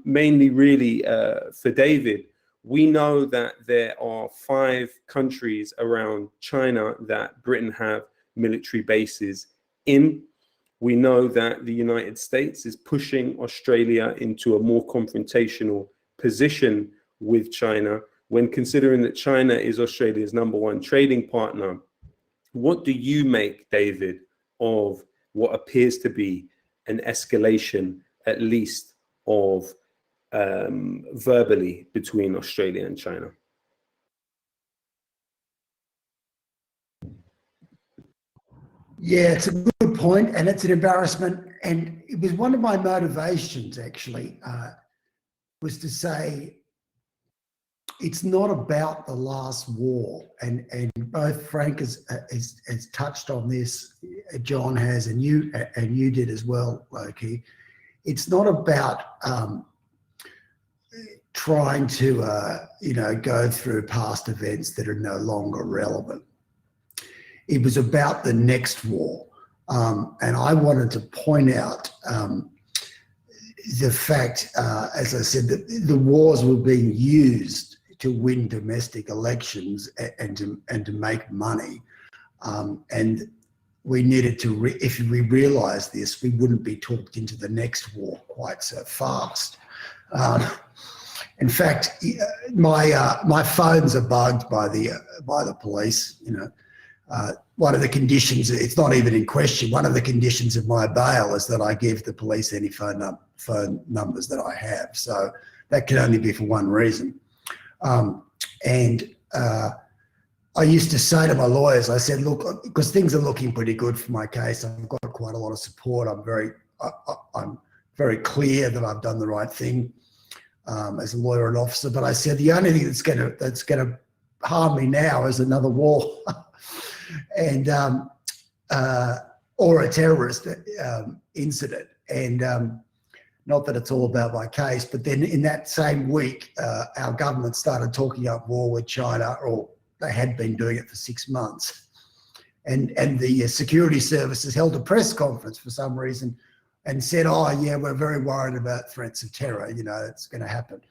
mainly really for David. We know that there are 5 countries around China that Britain have military bases in. We know that the United States is pushing Australia into a more confrontational position with China. When considering that China is Australia's #1 trading partner, what do you make, David, of what appears to be an escalation, at least of verbally, between Australia and China? Yeah, it's a good point, and it's an embarrassment. And it was one of my motivations, actually, was to say it's not about the last war. And both Frank has touched on this, John has, and you did as well, Loki. It's not about trying to go through past events that are no longer relevant. It was about the next war. And I wanted to point out the fact, as I said, that the wars were being used to win domestic elections and to make money. And we needed to, if we realised this, we wouldn't be talked into the next war quite so fast. In fact, my phones are bugged by the police. One of the conditions, it's not even in question, one of the conditions of my bail is that I give the police any phone numbers that I have. So that can only be for one reason. I used to say to my lawyers, I said, look, because things are looking pretty good for my case, I've got quite a lot of support. I'm very clear that I've done the right thing as a lawyer and officer. But I said the only thing that's gonna harm me now is another war, and or a terrorist incident. And not that it's all about my case, but then in that same week, our government started talking up war with China, or they had been doing it for 6 months. And the security services held a press conference for some reason and said, oh yeah, we're very worried about threats of terror, it's going to happen.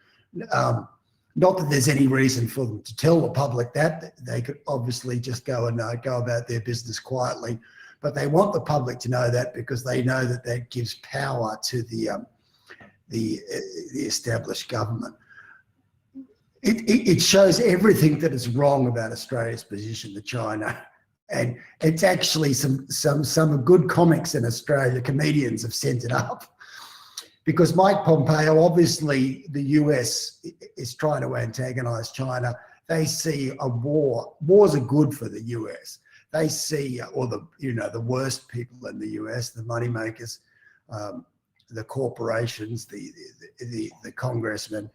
Not that there's any reason for them to tell the public that. They could obviously just go about their business quietly, but they want the public to know that because they know that that gives power to the established government. It shows everything that is wrong about Australia's position to China. And it's actually some good comics in Australia, comedians have sent it up. Because Mike Pompeo, obviously the US is trying to antagonise China. They see a war. Wars are good for the US. They see, or the worst people in the US, the moneymakers, the corporations, the congressmen.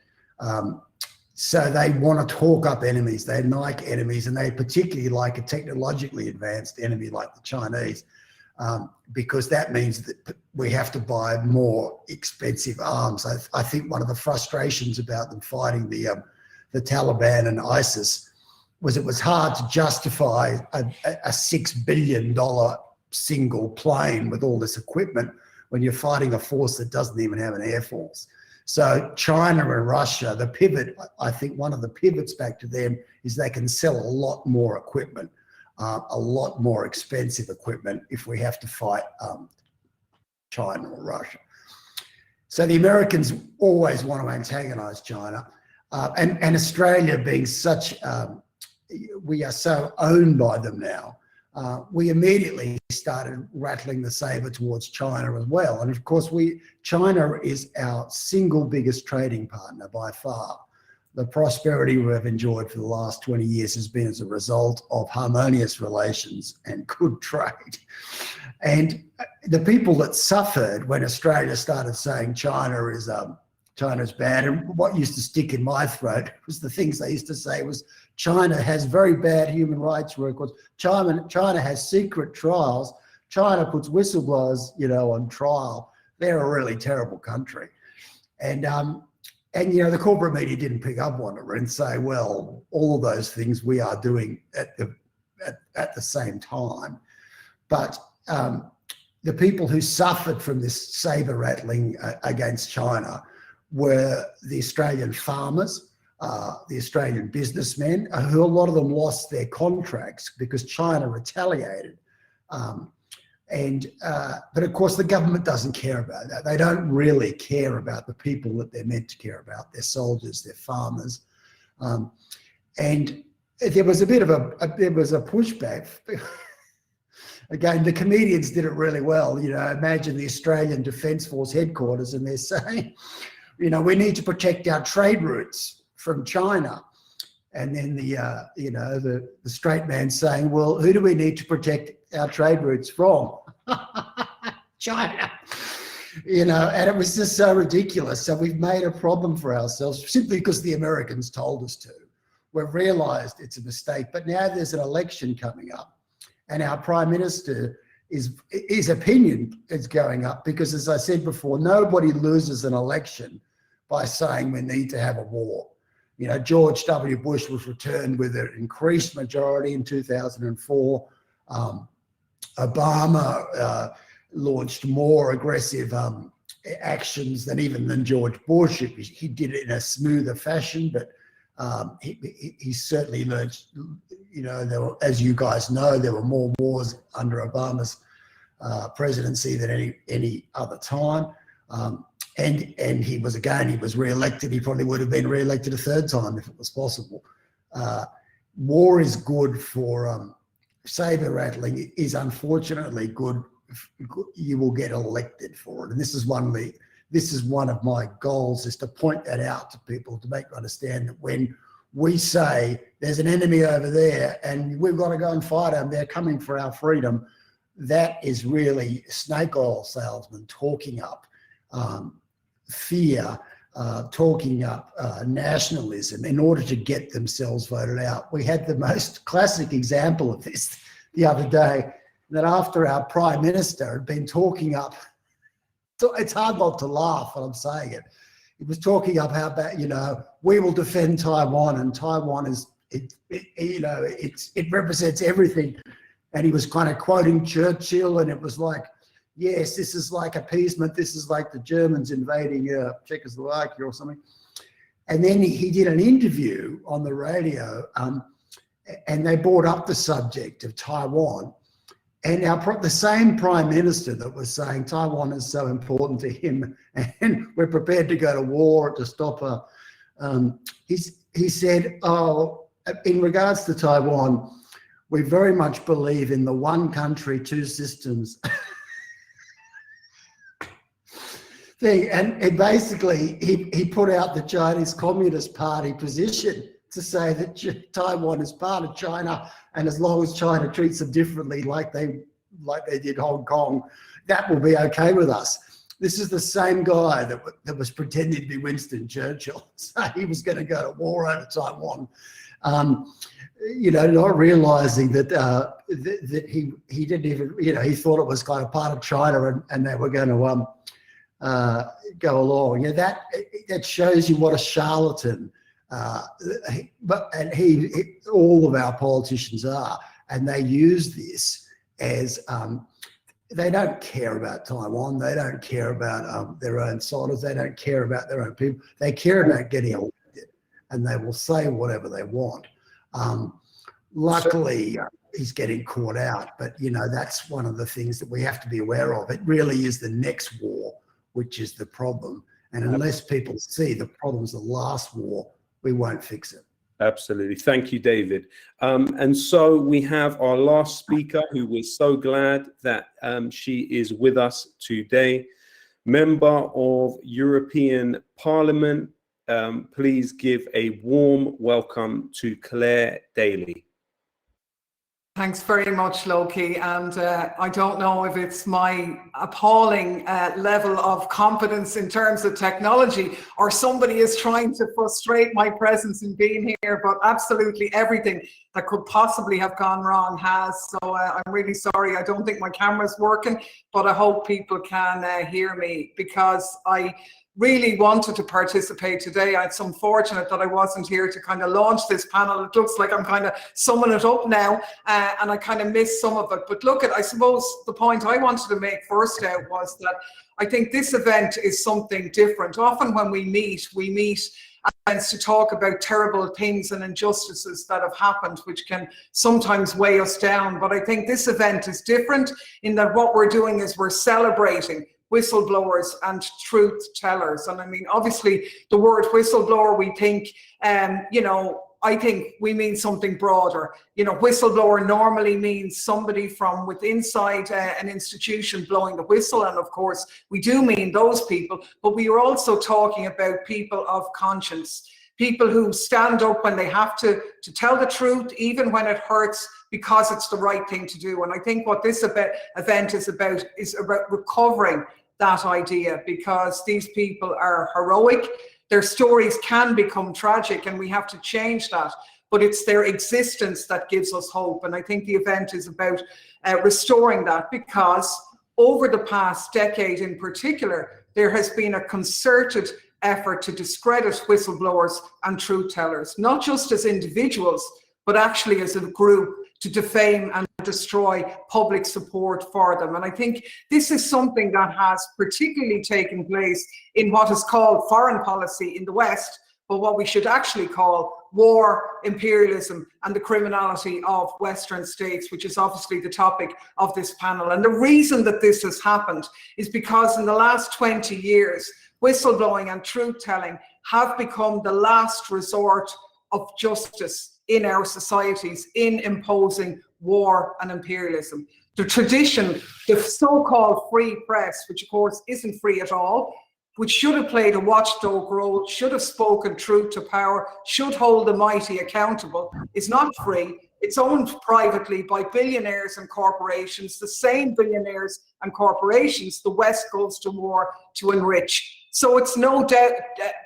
So they want to talk up enemies. They like enemies, and they particularly like a technologically advanced enemy like the Chinese, because that means that we have to buy more expensive arms. I think one of the frustrations about them fighting the Taliban and ISIS was it was hard to justify a $6 billion single plane with all this equipment when you're fighting a force that doesn't even have an air force. So China and Russia, the pivot, I think one of the pivots back to them is they can sell a lot more equipment, a lot more expensive equipment if we have to fight China or Russia. So the Americans always want to antagonize China. And Australia being such, we are so owned by them now, we immediately started rattling the saber towards China as well. And of course, China is our single biggest trading partner by far. The prosperity we've enjoyed for the last 20 years has been as a result of harmonious relations and good trade. And the people that suffered when Australia started saying China's bad, and what used to stick in my throat was the things they used to say was China has very bad human rights records. China has secret trials. China puts whistleblowers, on trial. They're a really terrible country. And the corporate media didn't pick up on it and say, well, all of those things we are doing at the same time. But the people who suffered from this saber rattling against China were the Australian farmers, the Australian businessmen, who a lot of them lost their contracts because China retaliated. But of course, the government doesn't care about that. They don't really care about the people that they're meant to care about, their soldiers, their farmers. And there was a bit of there was a pushback. Again, the comedians did it really well. You know, imagine the Australian Defence Force headquarters and they're saying, you know, we need to protect our trade routes from China. And then the straight man saying, well, who do we need to protect our trade routes from? China. You know, and it was just so ridiculous. So we've made a problem for ourselves simply because the Americans told us to. We've realised it's a mistake, but now there's an election coming up. And our Prime Minister, his opinion is going up because, as I said before, nobody loses an election by saying we need to have a war. You know, George W. Bush was returned with an increased majority in 2004. Obama launched more aggressive actions than George Bush. He did it in a smoother fashion, but he certainly learned, you know, as you guys know, there were more wars under Obama's presidency than any other time. And he was re-elected. He probably would have been re-elected a third time if it was possible. War is good for saber rattling. Is unfortunately good. You will get elected for it. And this is one of my goals, is to point that out to people, to make them understand that when we say there's an enemy over there and we've got to go and fight them, they're coming for our freedom, that is really snake oil salesmen talking up fear, talking up nationalism in order to get themselves voted out. We had the most classic example of this the other day, that after our Prime Minister had been talking up, so it's hard not to laugh when I'm saying it. He was talking up how about, you know, we will defend Taiwan, and Taiwan is, it represents everything. And he was kind of quoting Churchill, and it was like, yes, this is like appeasement. This is like the Germans invading Czechoslovakia or something. And then he did an interview on the radio, and they brought up the subject of Taiwan. And the same Prime Minister that was saying Taiwan is so important to him and we're prepared to go to war to stop her, he said, oh, in regards to Taiwan, we very much believe in the one country, two systems thing. And basically, he put out the Chinese Communist Party position to say that Taiwan is part of China, and as long as China treats them differently, like they did Hong Kong, that will be okay with us. This is the same guy that was pretending to be Winston Churchill. So he was going to go to war over Taiwan, you know, not realising that that he didn't even, you know, he thought it was kind of part of China, and they were going to go along. You know, that shows you what a charlatan. All of our politicians are, and they use this as they don't care about Taiwan, they don't care about their own soldiers, they don't care about their own people, they care about getting elected, and they will say whatever they want. Luckily, he's getting caught out, but you know, that's one of the things that we have to be aware of. It really is the next war which is the problem, and unless people see the problems of the last war, we won't fix it. Absolutely. Thank you, David. And so we have our last speaker, who we're so glad that she is with us today. Member of European Parliament, please give a warm welcome to Claire Daly. Thanks very much, Loki. And I don't know if it's my appalling level of competence in terms of technology, or somebody is trying to frustrate my presence in being here, but absolutely everything that could possibly have gone wrong has. So I'm really sorry. I don't think my camera's working, but I hope people can hear me, because I really wanted to participate today. It's unfortunate that I wasn't here to kind of launch this panel. It looks like I'm kind of summing it up now, and I kind of missed some of it. But look, I suppose the point I wanted to make first out was that I think this event is something different. Often when we meet and to talk about terrible things and injustices that have happened, which can sometimes weigh us down. But I think this event is different in that what we're doing is we're celebrating whistleblowers and truth tellers. And I mean, obviously the word whistleblower, we think, I think we mean something broader. Whistleblower normally means somebody from within inside an institution blowing the whistle. And of course, we do mean those people, but we are also talking about people of conscience, people who stand up when they have to tell the truth, even when it hurts, because it's the right thing to do. And I think what this event is about recovering that idea, because these people are heroic. Their stories can become tragic, and we have to change that. But it's their existence that gives us hope. And I think the event is about restoring that, because over the past decade in particular, there has been a concerted effort to discredit whistleblowers and truth tellers, not just as individuals, but actually as a group, to defame and destroy public support for them. And I think this is something that has particularly taken place in what is called foreign policy in the West, but what we should actually call war, imperialism, and the criminality of Western states, which is obviously the topic of this panel. And the reason that this has happened is because in the last 20 years, whistleblowing and truth-telling have become the last resort of justice in our societies in imposing war and imperialism. The tradition, the so-called free press, which of course isn't free at all, which should have played a watchdog role, should have spoken truth to power, should hold the mighty accountable, is not free. It's owned privately by billionaires and corporations, the same billionaires and corporations the West goes to war to enrich. So it's no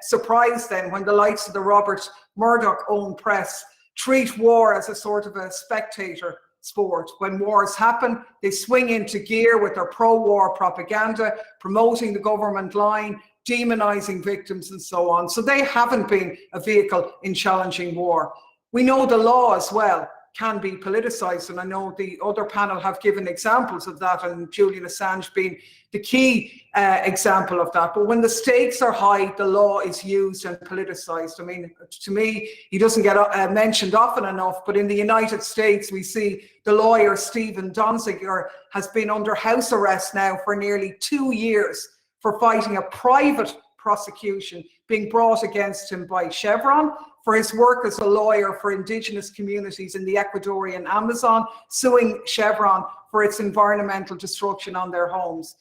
surprise then when the likes of the Robert Murdoch-owned press treat war as a sort of a spectator sport. When wars happen, they swing into gear with their pro-war propaganda, promoting the government line, demonizing victims and so on. So they haven't been a vehicle in challenging war. We know the law as well can be politicized, and I know the other panel have given examples of that, and Julian Assange being the key example of that. But when the stakes are high, the law is used and politicized. I mean, to me, he doesn't get mentioned often enough, but in the United States, we see the lawyer Stephen Donziger has been under house arrest now for nearly 2 years for fighting a private prosecution being brought against him by Chevron for his work as a lawyer for indigenous communities in the Ecuadorian Amazon, suing Chevron for its environmental destruction on their homes.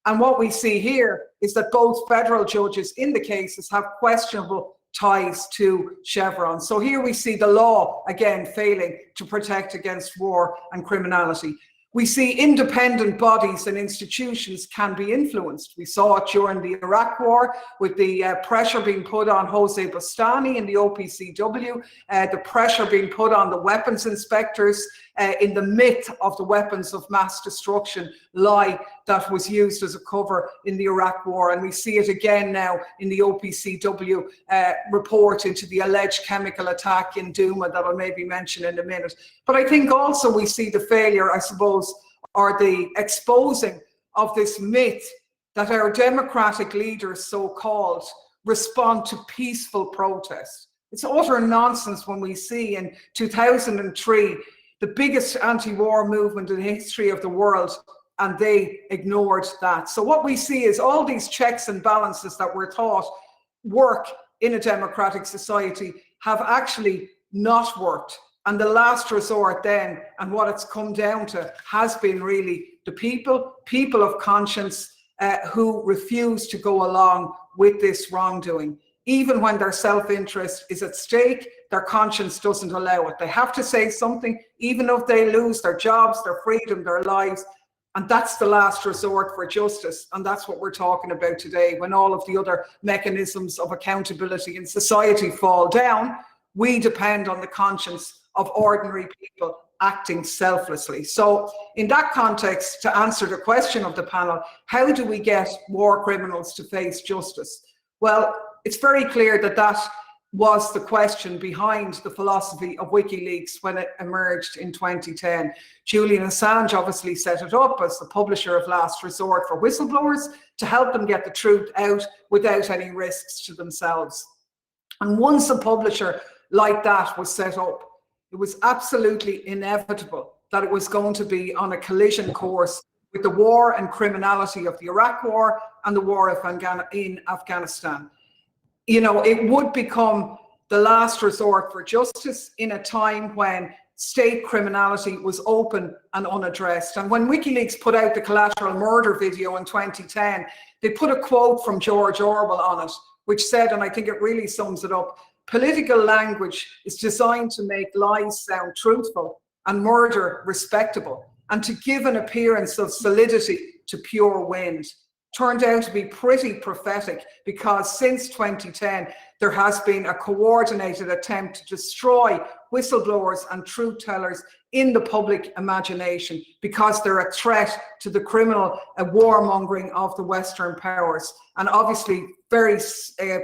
And what we see here is that both federal judges in the cases have questionable ties to Chevron. So here we see the law, again, failing to protect against war and criminality. We see independent bodies and institutions can be influenced. We saw it during the Iraq War with the pressure being put on Jose Bustani in the OPCW, the pressure being put on the weapons inspectors in the myth of the weapons of mass destruction lie that was used as a cover in the Iraq War. And we see it again now in the OPCW report into the alleged chemical attack in Douma that I'll maybe mention in a minute. But I think also we see the failure, I suppose, or the exposing of this myth that our democratic leaders, so-called, respond to peaceful protest. It's utter nonsense when we see in 2003 the biggest anti-war movement in the history of the world, and they ignored that. So what we see is all these checks and balances that we're taught work in a democratic society have actually not worked. And the last resort then, and what it's come down to, has been really the people of conscience who refuse to go along with this wrongdoing. Even when their self-interest is at stake, their conscience doesn't allow it. They have to say something, even if they lose their jobs, their freedom, their lives. And that's the last resort for justice. And that's what we're talking about today. When all of the other mechanisms of accountability in society fall down, we depend on the conscience of ordinary people acting selflessly. So in that context, to answer the question of the panel, how do we get war criminals to face justice? Well, it's very clear that that was the question behind the philosophy of WikiLeaks when it emerged in 2010. Julian Assange obviously set it up as the publisher of last resort for whistleblowers to help them get the truth out without any risks to themselves. And once a publisher like that was set up, it was absolutely inevitable that it was going to be on a collision course with the war and criminality of the Iraq War and the war in Afghanistan. You know, it would become the last resort for justice in a time when state criminality was open and unaddressed. And when WikiLeaks put out the collateral murder video in 2010, they put a quote from George Orwell on it, which said, and I think it really sums it up, political language is designed to make lies sound truthful and murder respectable, and to give an appearance of solidity to pure wind. Turned out to be pretty prophetic, because since 2010, there has been a coordinated attempt to destroy whistleblowers and truth tellers in the public imagination, because they're a threat to the criminal warmongering of the Western powers. And obviously, very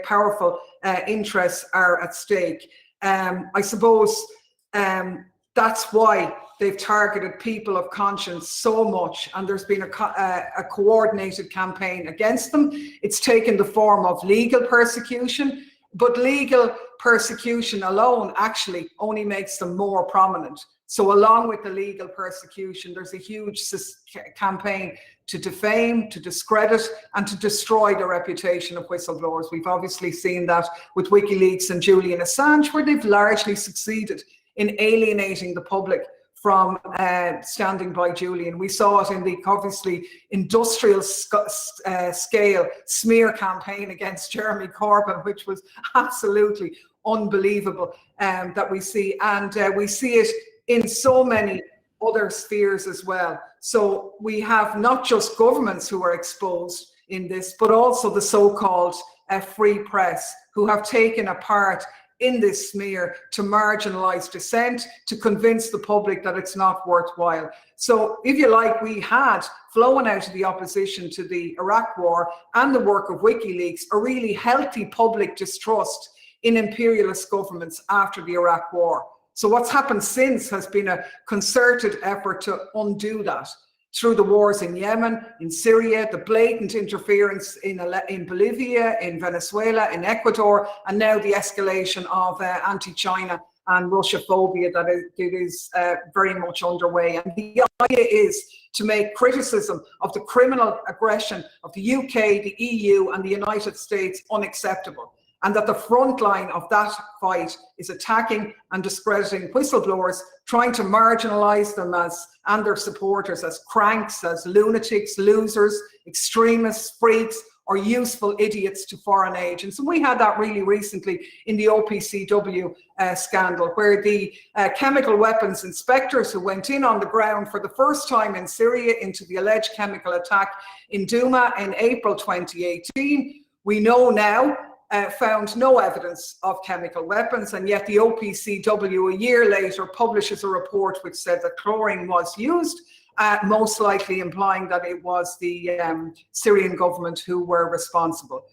powerful interests are at stake. I suppose that's why they've targeted people of conscience so much, and there's been a coordinated campaign against them. It's taken the form of legal persecution, but legal persecution alone actually only makes them more prominent. So along with the legal persecution, there's a huge campaign to defame, to discredit, and to destroy the reputation of whistleblowers. We've obviously seen that with WikiLeaks and Julian Assange, where they've largely succeeded in alienating the public from standing by Julian. We saw it in the obviously industrial scale smear campaign against Jeremy Corbyn, which was absolutely unbelievable that we see. And we see it in so many other spheres as well. So we have not just governments who are exposed in this, but also the so-called free press, who have taken a part in this smear to marginalize dissent, to convince the public that it's not worthwhile. So if you like, we had flowing out of the opposition to the Iraq war and the work of WikiLeaks a really healthy public distrust in imperialist governments after the Iraq war. So what's happened since has been a concerted effort to undo that, through the wars in Yemen, in Syria, the blatant interference in Bolivia, in Venezuela, in Ecuador, and now the escalation of anti-China and Russophobia that is very much underway. And the idea is to make criticism of the criminal aggression of the UK, the EU, and the United States unacceptable, and that the front line of that fight is attacking and discrediting whistleblowers, trying to marginalize them and their supporters as cranks, as lunatics, losers, extremists, freaks, or useful idiots to foreign agents. And we had that really recently in the OPCW scandal, where the chemical weapons inspectors who went in on the ground for the first time in Syria into the alleged chemical attack in Douma in April 2018, we know now, found no evidence of chemical weapons, and yet the OPCW a year later publishes a report which said that chlorine was used, most likely implying that it was the Syrian government who were responsible.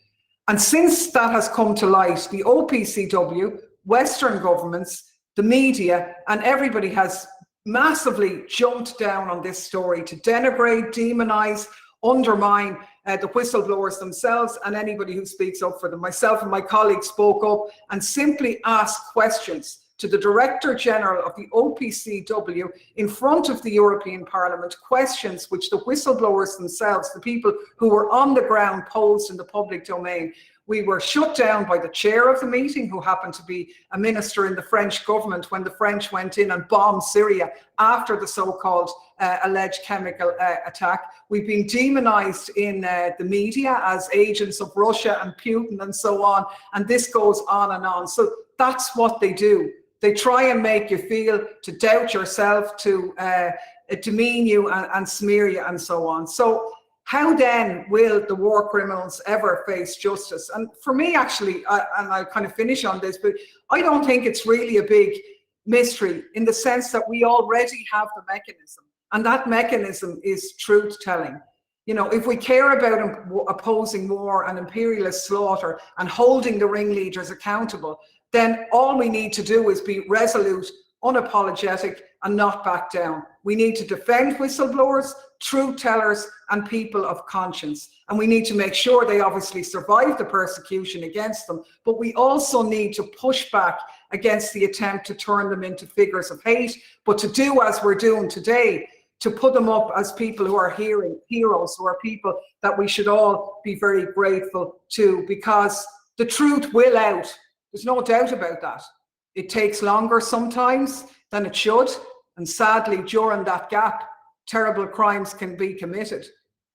And since that has come to light, the OPCW, Western governments, the media, and everybody has massively jumped down on this story to denigrate, demonize, undermine the whistleblowers themselves and anybody who speaks up for them. Myself and my colleagues spoke up and simply asked questions to the Director General of the OPCW in front of the European Parliament, questions which the whistleblowers themselves, the people who were on the ground, posed in the public domain. We were shut down by the chair of the meeting, who happened to be a minister in the French government when the French went in and bombed Syria after the so-called alleged chemical attack. We've been demonized in the media as agents of Russia and Putin and so on, and this goes on and on. So that's what they do. They try and make you feel, to doubt yourself, to demean you and smear you and so on. So how then will the war criminals ever face justice? And for me, actually, and I'll kind of finish on this, but I don't think it's really a big mystery, in the sense that we already have the mechanism, and that mechanism is truth telling. You know, if we care about opposing war and imperialist slaughter and holding the ringleaders accountable, then all we need to do is be resolute, unapologetic, and not back down. We need to defend whistleblowers, truth tellers, and people of conscience. And we need to make sure they obviously survive the persecution against them, but we also need to push back against the attempt to turn them into figures of hate, but to do as we're doing today, to put them up as people who are heroes, who are people that we should all be very grateful to, because the truth will out. There's no doubt about that. It takes longer sometimes than it should, and sadly during that gap terrible crimes can be committed,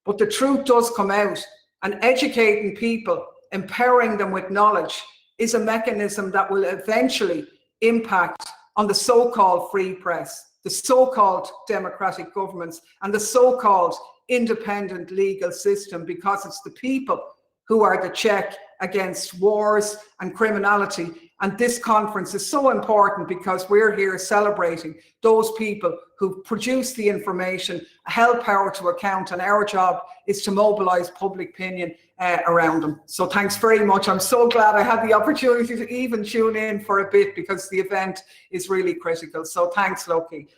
but the truth does come out, and educating people, empowering them with knowledge, is a mechanism that will eventually impact on the so-called free press, the so-called democratic governments, and the so-called independent legal system, because it's the people who are the check against wars and criminality. And this conference is so important because we're here celebrating those people who produce the information, held power to account, and our job is to mobilize public opinion around them. So thanks very much. I'm so glad I had the opportunity to even tune in for a bit, because the event is really critical. So thanks, Loki.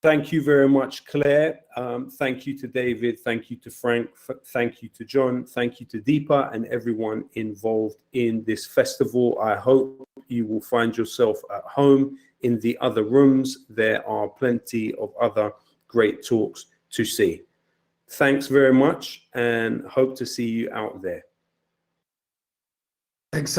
Thank you very much, Claire. Thank you to David. Thank you to Frank. Thank you to John. Thank you to Deepa and everyone involved in this festival. I hope you will find yourself at home in the other rooms. There are plenty of other great talks to see. Thanks very much, and hope to see you out there. Thanks,